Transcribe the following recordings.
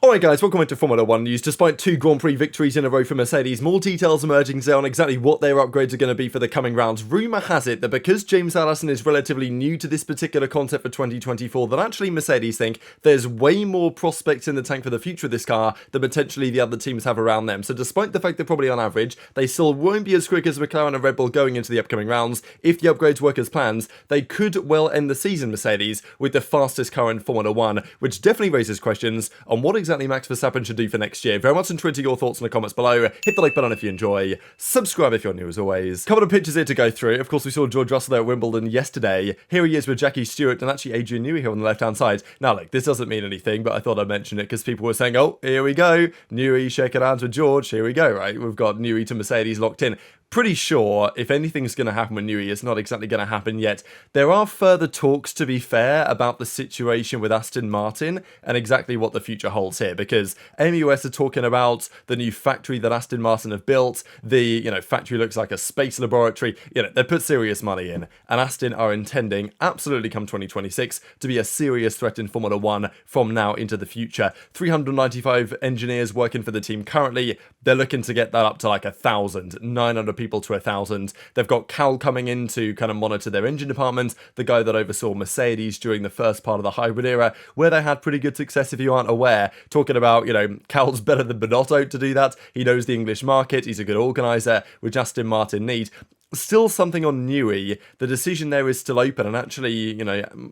Alright guys, welcome into Formula 1 news. Despite 2 Grand Prix victories in a row for Mercedes, more details emerging today on exactly what their upgrades are going to be for the coming rounds. Rumour has it that because James Allison is relatively new to this particular concept for 2024, that actually Mercedes think there's way more prospects in the tank for the future of this car than potentially the other teams have around them. So despite the fact that probably on average, they still won't be as quick as Mclaren and Red Bull going into the upcoming rounds, if the upgrades work as planned, they could well end the season, Mercedes, with the fastest car in Formula 1, which definitely raises questions on what exactly Max Verstappen should do for next year. Very much into your thoughts in the comments below. Hit the like button if you enjoy. Subscribe if you're new as always. Couple of pictures here to go through. Of course, we saw George Russell there at Wimbledon yesterday. Here he is with Jackie Stewart and actually Adrian Newey here on the left-hand side. Now, look, this doesn't mean anything, but I thought I'd mention it because people were saying, oh, here we go. Newey shaking hands with George. Here we go, right? We've got Newey to Mercedes locked in. Pretty sure if anything's going to happen with Newey, it's not exactly going to happen yet. There are further talks, to be fair, about the situation with Aston Martin and exactly what the future holds here, because MUS are talking about the new factory that Aston Martin have built. The factory looks like a space laboratory. They put serious money in, and Aston are intending, absolutely come 2026, to be a serious threat in Formula 1 from now into the future. 395 engineers working for the team currently. They're looking to get that up to like 1,000, 900 people to 1,000. They've got Cal coming in to kind of monitor their engine department, the guy that oversaw Mercedes during the first part of the hybrid era, where they had pretty good success if you aren't aware. Talking about, Cal's better than Binotto to do that. He knows the English market. He's a good organiser, which Aston Martin need. Still something on Newey. The decision there is still open, and actually,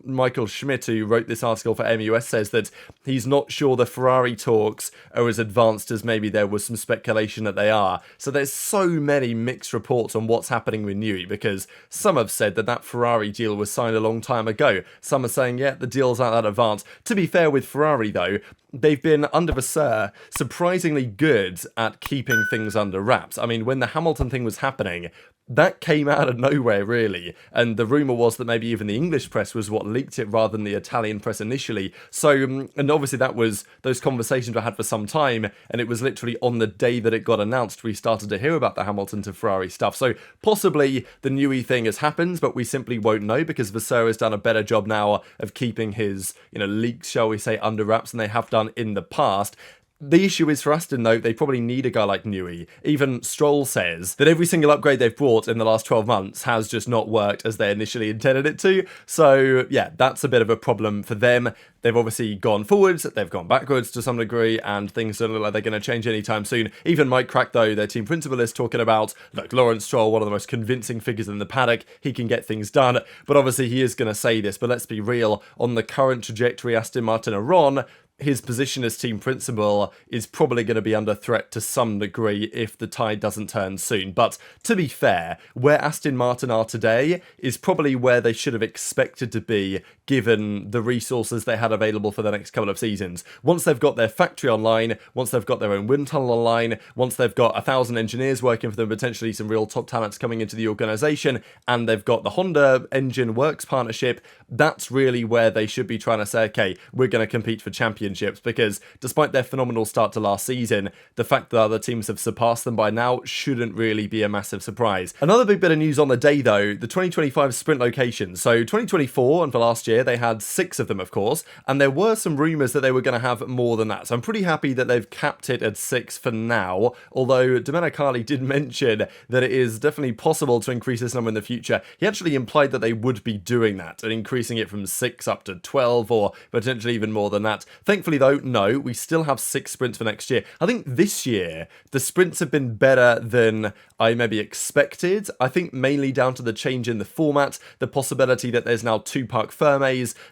Michael Schmidt, who wrote this article for MUS, says that he's not sure the Ferrari talks are as advanced as maybe there was some speculation that they are. So there's so many mixed reports on what's happening with Newey, because some have said that Ferrari deal was signed a long time ago. Some are saying, yeah, the deal's not that advanced. To be fair with Ferrari, though, they've been, under Vasseur, surprisingly good at keeping things under wraps. I mean, when the Hamilton thing was happening, that came out of nowhere, really. And the rumour was that maybe even the English press was what leaked it rather than the Italian press initially. So, and obviously those conversations were had for some time, and it was literally on the day that it got announced we started to hear about the Hamilton to Ferrari stuff. So possibly the Newey thing has happened, but we simply won't know because Vasseur has done a better job now of keeping his, leaks, shall we say, under wraps than they have done in the past. The issue is for Aston, though, they probably need a guy like Newey. Even Stroll says that every single upgrade they've brought in the last 12 months has just not worked as they initially intended it to. So, yeah, that's a bit of a problem for them. They've obviously gone forwards, they've gone backwards to some degree, and things don't look like they're going to change anytime soon. Even Mike Crack, though, their team principal, is talking about, look, Lawrence Stroll, one of the most convincing figures in the paddock, he can get things done. But obviously he is going to say this, but let's be real, on the current trajectory Aston Martin are on, his position as team principal is probably going to be under threat to some degree if the tide doesn't turn soon. But to be fair, where Aston Martin are today is probably where they should have expected to be given the resources they had available for the next couple of seasons. Once they've got their factory online, once they've got their own wind tunnel online, once they've got 1,000 engineers working for them, potentially some real top talents coming into the organisation, and they've got the Honda Engine Works partnership, that's really where they should be trying to say, okay, we're going to compete for championships, because despite their phenomenal start to last season, the fact that other teams have surpassed them by now shouldn't really be a massive surprise. Another big bit of news on the day, though, the 2025 sprint locations. So 2024 and for last year, they had 6 of them, of course, and there were some rumours that they were going to have more than that. So I'm pretty happy that they've capped it at 6 for now, although Domenicali did mention that it is definitely possible to increase this number in the future. He actually implied that they would be doing that and increasing it from 6 up to 12 or potentially even more than that. Thankfully, though, no, we still have 6 sprints for next year. I think this year, the sprints have been better than I maybe expected. I think mainly down to the change in the format, the possibility that there's now 2 parc fermes,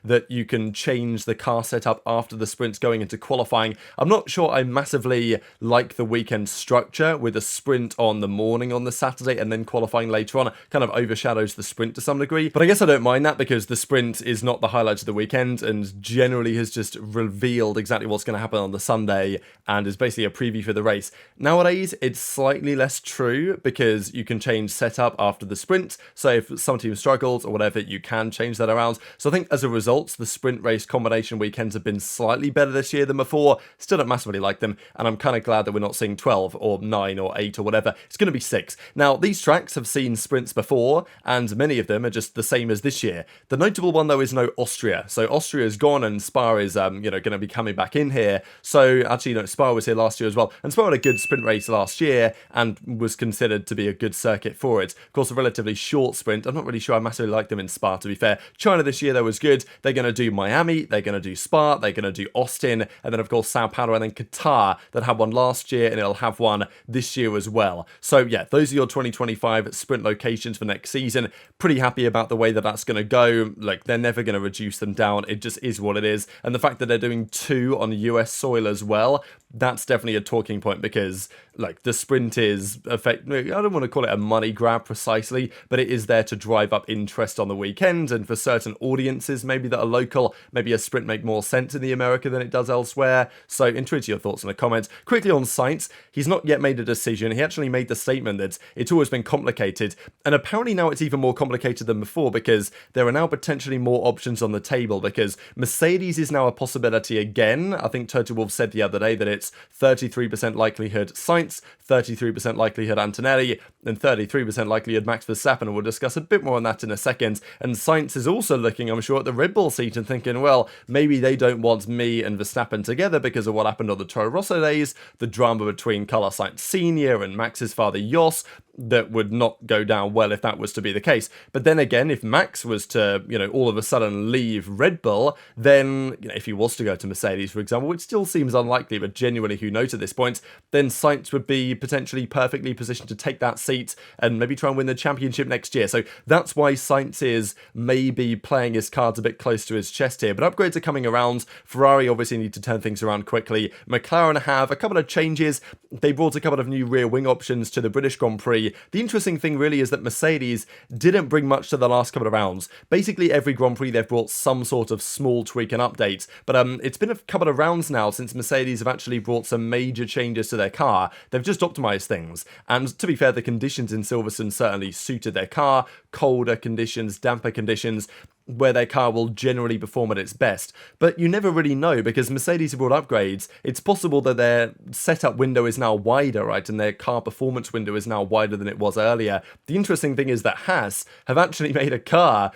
that you can change the car setup after the sprints going into qualifying. I'm not sure I massively like the weekend structure with a sprint on the morning on the Saturday and then qualifying later on. It kind of overshadows the sprint to some degree, but I guess I don't mind that because the sprint is not the highlight of the weekend and generally has just revealed exactly what's going to happen on the Sunday and is basically a preview for the race. Nowadays, it's slightly less true because you can change setup after the sprint. So if some team struggles or whatever, you can change that around. So I think as a result, the sprint race combination weekends have been slightly better this year than before. Still don't massively like them, and I'm kind of glad that we're not seeing 12 or 9 or 8 or whatever. It's going to be 6. Now, these tracks have seen sprints before, and many of them are just the same as this year. The notable one, though, is no Austria. So Austria is gone, and Spa is, going to be coming back in here. So actually, Spa was here last year as well, and Spa had a good sprint race last year and was considered to be a good circuit for it. Of course, a relatively short sprint. I'm not really sure I massively like them in Spa, to be fair. China this year, though, was good. They're going to do Miami, they're going to do Spa, they're going to do Austin, and then, of course, Sao Paulo, and then Qatar that had one last year, and it'll have one this year as well. So, yeah, those are your 2025 sprint locations for next season. Pretty happy about the way that that's going to go. Like, they're never going to reduce them down. It just is what it is. And the fact that they're doing 2 on US soil as well, that's definitely a talking point, because like the sprint is I don't want to call it a money grab precisely, but it is there to drive up interest on the weekend, and for certain audiences maybe that are local, maybe a sprint make more sense in the America than it does elsewhere. So intrigued to your thoughts in the comments. Quickly on Sainz, he's not yet made a decision. He actually made the statement that it's always been complicated, and apparently now it's even more complicated than before, because there are now potentially more options on the table, because Mercedes is now a possibility again. I think Toto Wolff said the other day that it's 33% likelihood Sainz, 33% likelihood Antonelli, and 33% likelihood Max Verstappen, and we'll discuss a bit more on that in a second. And Sainz is also looking, I'm sure, at the Red Bull seat and thinking, well, maybe they don't want me and Verstappen together because of what happened on the Toro Rosso days, the drama between Carlos Sainz Sr. and Max's father Jos, that would not go down well if that was to be the case. But then again, if Max was to, all of a sudden leave Red Bull, then, if he was to go to Mercedes, for example, which still seems unlikely, but genuinely who knows at this point, then Sainz would be potentially perfectly positioned to take that seat and maybe try and win the championship next year. So that's why Sainz is maybe playing his cards a bit close to his chest here. But upgrades are coming around. Ferrari obviously need to turn things around quickly. McLaren have a couple of changes. They brought a couple of new rear wing options to the British Grand Prix. The interesting thing really is that Mercedes didn't bring much to the last couple of rounds. Basically every Grand Prix they've brought some sort of small tweak and update, but it's been a couple of rounds now since Mercedes have actually brought some major changes to their car. They've just optimized things, and to be fair, the conditions in Silverstone certainly suited their car. Colder conditions, damper conditions, where their car will generally perform at its best. But you never really know, because Mercedes have brought upgrades. It's possible that their setup window is now wider, right, and their car performance window is now wider than it was earlier. The interesting thing is that Haas have actually made a car,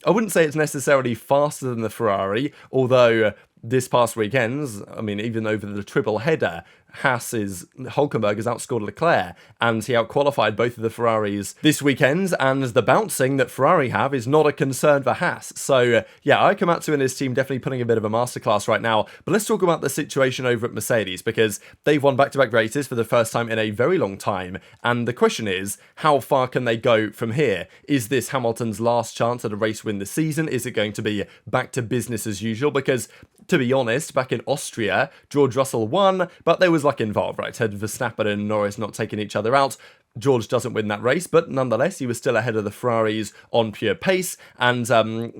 I wouldn't say it's necessarily faster than the Ferrari, although this past weekend's, even over the triple header, Hülkenberg has outscored Leclerc, and he outqualified both of the Ferraris this weekend, and the bouncing that Ferrari have is not a concern for Haas. So, Aikamatsu and his team definitely putting a bit of a masterclass right now. But let's talk about the situation over at Mercedes, because they've won back-to-back races for the first time in a very long time, and the question is, how far can they go from here? Is this Hamilton's last chance at a race win this season? Is it going to be back to business as usual? Because, to be honest, back in Austria, George Russell won, but there was luck involved, right? Had Verstappen and Norris not taking each other out, George doesn't win that race, but nonetheless, he was still ahead of the Ferraris on pure pace, and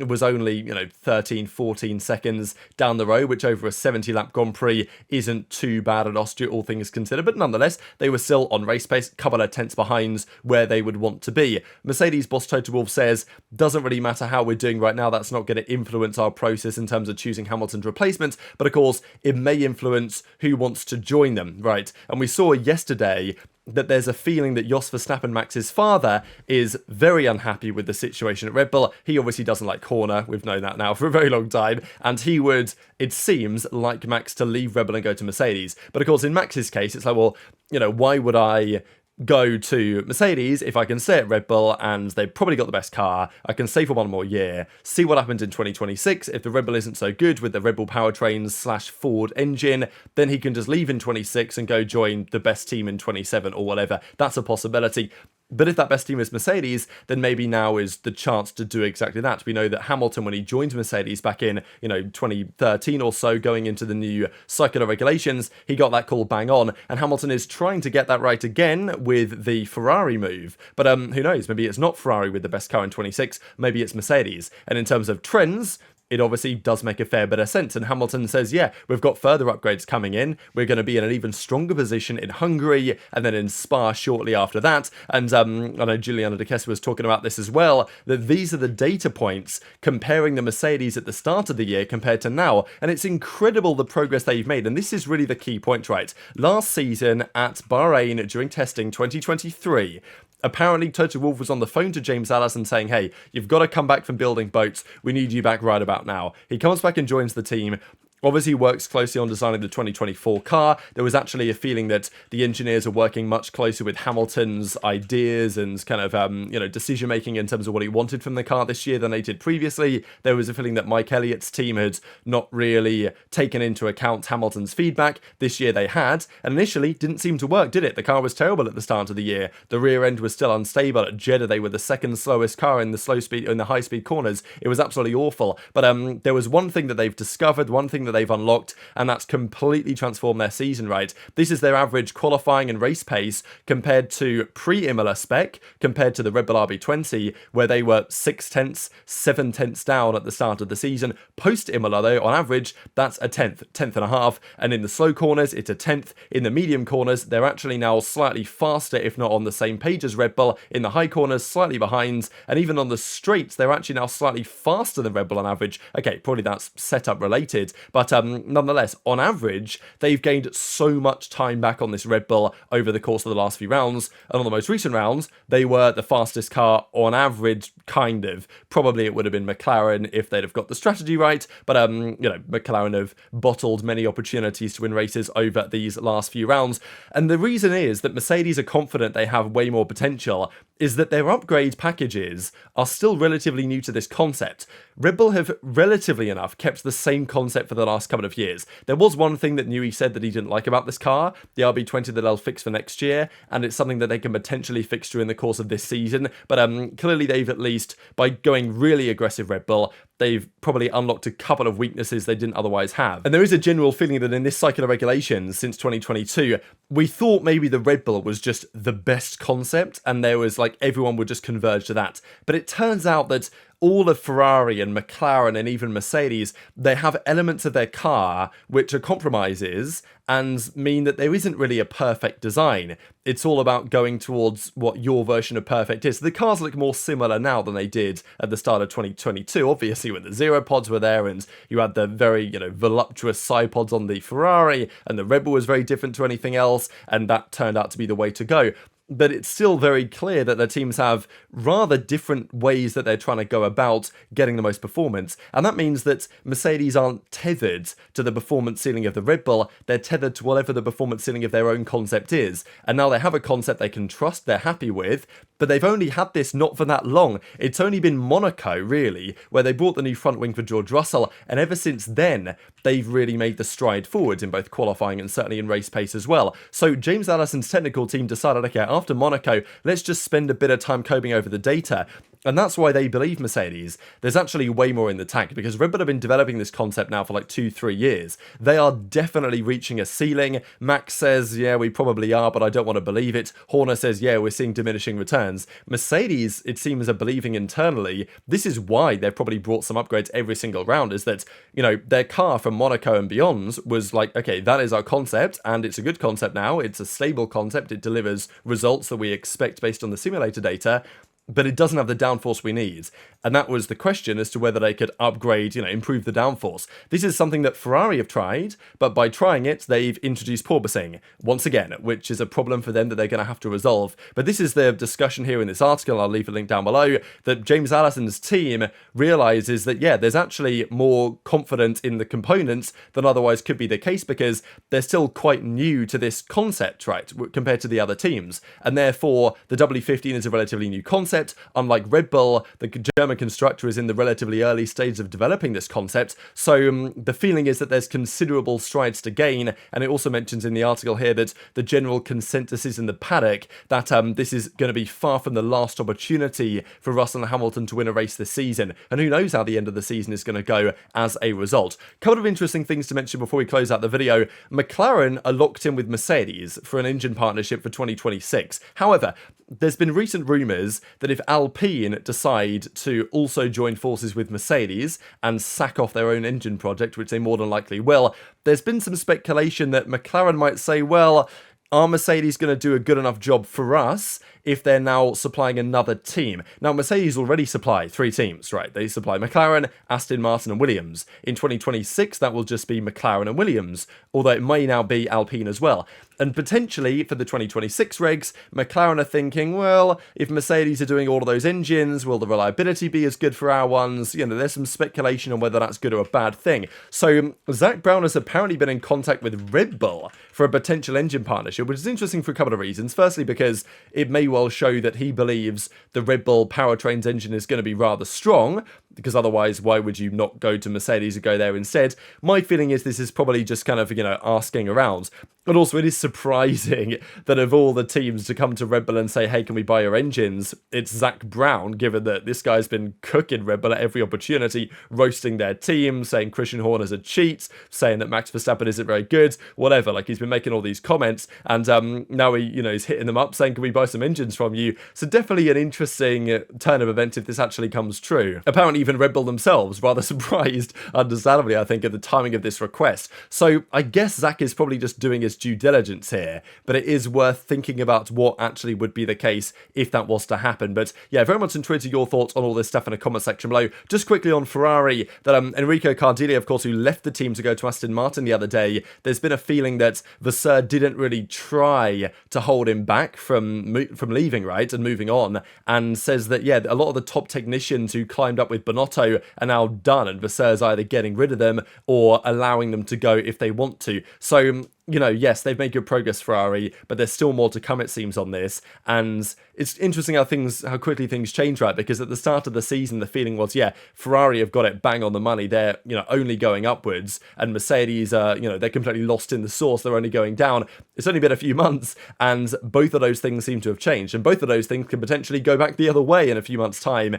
was only, 13, 14 seconds down the road, which over a 70-lap Grand Prix isn't too bad at Austria, all things considered, but nonetheless, they were still on race pace, a couple of tenths behind where they would want to be. Mercedes boss Toto Wolff says, doesn't really matter how we're doing right now, that's not going to influence our process in terms of choosing Hamilton's replacement, but of course, it may influence who wants to join them, right? And we saw yesterday that there's a feeling that Jos Verstappen, Max's father, is very unhappy with the situation at Red Bull. He obviously doesn't like Horner. We've known that now for a very long time. And he would, it seems, like Max to leave Red Bull and go to Mercedes. But of course, in Max's case, it's like, well, why would I go to Mercedes if I can stay at Red Bull and they've probably got the best car? I can stay for one more year, see what happens in 2026. If the Red Bull isn't so good with the Red Bull powertrains / Ford engine, then he can just leave in 26 and go join the best team in 27 or whatever. That's a possibility. But if that best team is Mercedes, then maybe now is the chance to do exactly that. We know that Hamilton, when he joined Mercedes back in, 2013 or so, going into the new circular regulations, he got that call bang on. And Hamilton is trying to get that right again with the Ferrari move. But who knows? Maybe it's not Ferrari with the best car in 26. Maybe it's Mercedes. And in terms of trends, it obviously does make a fair bit of sense. And Hamilton says, yeah, we've got further upgrades coming in. We're going to be in an even stronger position in Hungary and then in Spa shortly after that. And I know Giuliano De Kess was talking about this as well, that these are the data points comparing the Mercedes at the start of the year compared to now. And it's incredible the progress they've made. And this is really the key point, right? Last season at Bahrain during testing 2023, apparently, Toto Wolff was on the phone to James Allison saying, hey, you've got to come back from building boats. We need you back right about now. He comes back and joins the team. obviously works closely on designing the 2024 car. There was actually a feeling that the engineers are working much closer with Hamilton's ideas and kind of, decision making in terms of what he wanted from the car this year than they did previously. There was a feeling that Mike Elliott's team had not really taken into account Hamilton's feedback. This year they had, and initially didn't seem to work, did it? The car was terrible at the start of the year. The rear end was still unstable. At Jeddah, they were the second slowest car in the high speed corners. It was absolutely awful. But there was one thing that they've discovered, one thing that they've unlocked, and that's completely transformed their season, right? This is their average qualifying and race pace compared to pre-Imola spec, compared to the Red Bull RB20, where they were 6/10, 7/10 down at the start of the season. Post-Imola, though, on average, that's a tenth and a half, and in the slow corners, it's a tenth. In the medium corners, they're actually now slightly faster, if not on the same page as Red Bull. In the high corners, slightly behind, and even on the straights, they're actually now slightly faster than Red Bull on average. Okay, probably that's setup related, but nonetheless, on average, they've gained so much time back on this Red Bull over the course of the last few rounds, and on the most recent rounds, they were the fastest car on average, kind of. Probably it would have been McLaren if they'd have got the strategy right, but McLaren have bottled many opportunities to win races over these last few rounds, and the reason is that Mercedes are confident they have way more potential is that their upgrade packages are still relatively new to this concept. Red Bull have relatively enough kept the same concept for the last couple of years. There was one thing that Newey said that he didn't like about this car, the RB20 that they'll fix for next year, and it's something that they can potentially fix during the course of this season, but clearly they've at least, by going really aggressive Red Bull, they've probably unlocked a couple of weaknesses they didn't otherwise have. And there is a general feeling that in this cycle of regulations since 2022, we thought maybe the Red Bull was just the best concept and there was like everyone would just converge to that. But it turns out that all of Ferrari and McLaren and even Mercedes, they have elements of their car which are compromises and mean that there isn't really a perfect design. It's all about going towards what your version of perfect is. The cars look more similar now than they did at the start of 2022, obviously when the zero pods were there and you had the very, voluptuous side pods on the Ferrari and the Red Bull was very different to anything else and that turned out to be the way to go. But it's still very clear that the teams have rather different ways that they're trying to go about getting the most performance. And that means that Mercedes aren't tethered to the performance ceiling of the Red Bull. They're tethered to whatever the performance ceiling of their own concept is. And now they have a concept they can trust, they're happy with, but they've only had this not for that long. It's only been Monaco, really, where they brought the new front wing for George Russell. And ever since then, they've really made the stride forward in both qualifying and certainly in race pace as well. So James Allison's technical team decided, okay, after Monaco, let's just spend a bit of time combing over the data. And that's why they believe Mercedes. There's actually way more in the tank because Red Bull have been developing this concept now for like 2-3 years. They are definitely reaching a ceiling. Max says, yeah, we probably are, but I don't want to believe it. Horner says, yeah, we're seeing diminishing returns. Mercedes, it seems, are believing internally. This is why they've probably brought some upgrades every single round, is that, their car from Monaco and beyond was like, okay, that is our concept, and it's a good concept now. It's a stable concept. It delivers results that we expect based on the simulator data, but it doesn't have the downforce we need. And that was the question as to whether they could upgrade, improve the downforce. This is something that Ferrari have tried, but by trying it, they've introduced porpoising, once again, which is a problem for them that they're going to have to resolve. But this is the discussion here in this article, I'll leave a link down below, that James Allison's team realizes that, yeah, there's actually more confidence in the components than otherwise could be the case because they're still quite new to this concept, right, compared to the other teams. And therefore, the W15 is a relatively new concept. Unlike Red Bull, the German constructor is in the relatively early stages of developing this concept, so the feeling is that there's considerable strides to gain, and it also mentions in the article here that the general consensus is in the paddock that this is going to be far from the last opportunity for Russell and Hamilton to win a race this season, and who knows how the end of the season is going to go as a result. Couple of interesting things to mention before we close out the video. McLaren are locked in with Mercedes for an engine partnership for 2026. However, there's been recent rumours that if Alpine decide to also join forces with Mercedes and sack off their own engine project, which they more than likely will, there's been some speculation that McLaren might say, well, are Mercedes going to do a good enough job for us if they're now supplying another team. Now, Mercedes already supply 3 teams, right? They supply McLaren, Aston Martin and Williams. In 2026, that will just be McLaren and Williams, although it may now be Alpine as well. And potentially, for the 2026 regs, McLaren are thinking, well, if Mercedes are doing all of those engines, will the reliability be as good for our ones? You know, there's some speculation on whether that's good or a bad thing. So, Zak Brown has apparently been in contact with Red Bull for a potential engine partnership, which is interesting for a couple of reasons. Firstly, because it may well show that he believes the Red Bull powertrain's engine is going to be rather strong, because otherwise, why would you not go to Mercedes and go there instead? My feeling is this is probably just kind of, asking around. And also, it is surprising that of all the teams to come to Red Bull and say, hey, can we buy your engines? It's Zak Brown, given that this guy's been cooking Red Bull at every opportunity, roasting their team, saying Christian Horner's a cheat, saying that Max Verstappen isn't very good, whatever. Like, he's been making all these comments, and now he's hitting them up, saying, can we buy some engines from you? So definitely an interesting turn of events if this actually comes true. Apparently, even Red Bull themselves rather surprised, understandably, I think, at the timing of this request. So I guess Zak is probably just doing his due diligence here, but it is worth thinking about what actually would be the case if that was to happen. But yeah, very much intrigued to your thoughts on all this stuff in the comment section below. Just quickly on Ferrari, that Enrico Cardilli, of course, who left the team to go to Aston Martin the other day, there's been a feeling that Vasseur didn't really try to hold him back from leaving, right, and moving on, and says that, yeah, a lot of the top technicians who climbed up with Bonotto are now done, and Vasseur's either getting rid of them or allowing them to go if they want to. So, yes, they've made good progress, Ferrari, but there's still more to come, it seems, on this. And it's interesting how quickly things change, right? Because at the start of the season, the feeling was, yeah, Ferrari have got it bang on the money. They're, only going upwards, and Mercedes are, they're completely lost in the sauce. They're only going down. It's only been a few months, and both of those things seem to have changed. And both of those things can potentially go back the other way in a few months' time.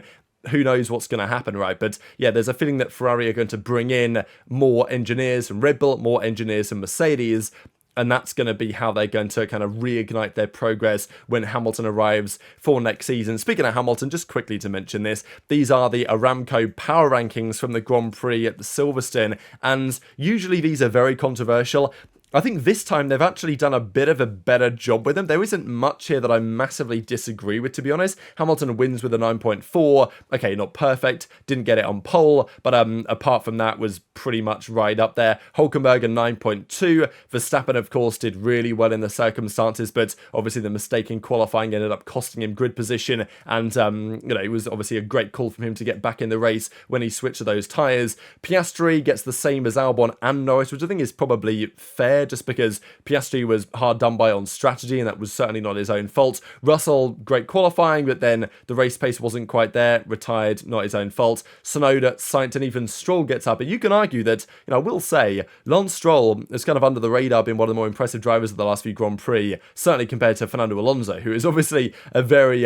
Who knows what's going to happen, right? But yeah, there's a feeling that Ferrari are going to bring in more engineers from Red Bull, more engineers from Mercedes, and that's going to be how they're going to kind of reignite their progress when Hamilton arrives for next season. Speaking of Hamilton, just quickly to mention this, these are the Aramco power rankings from the Grand Prix at the Silverstone, and usually these are very controversial. I think this time they've actually done a bit of a better job with them. There isn't much here that I massively disagree with, to be honest. Hamilton wins with a 9.4. Okay, not perfect. Didn't get it on pole, but apart from that was pretty much right up there. Hülkenberg a 9.2. Verstappen, of course, did really well in the circumstances, but obviously the mistake in qualifying ended up costing him grid position, and it was obviously a great call from him to get back in the race when he switched to those tyres. Piastri gets the same as Albon and Norris, which I think is probably fair, just because Piastri was hard done by on strategy, and that was certainly not his own fault. Russell, great qualifying, but then the race pace wasn't quite there, retired, not his own fault. Tsunoda, Sainz, and even Stroll gets up, and you can argue that, I will say, Lance Stroll is kind of under the radar, been one of the more impressive drivers of the last few Grand Prix, certainly compared to Fernando Alonso, who is obviously a very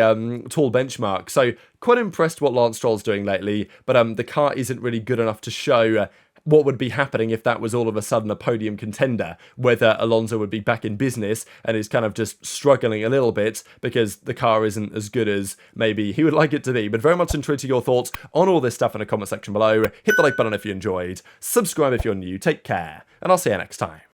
tall benchmark. So quite impressed what Lance Stroll's doing lately, but the car isn't really good enough to show what would be happening if that was all of a sudden a podium contender, whether Alonso would be back in business and is kind of just struggling a little bit because the car isn't as good as maybe he would like it to be. But very much intrigued to your thoughts on all this stuff in the comment section below. Hit the like button if you enjoyed, subscribe if you're new, take care, and I'll see you next time.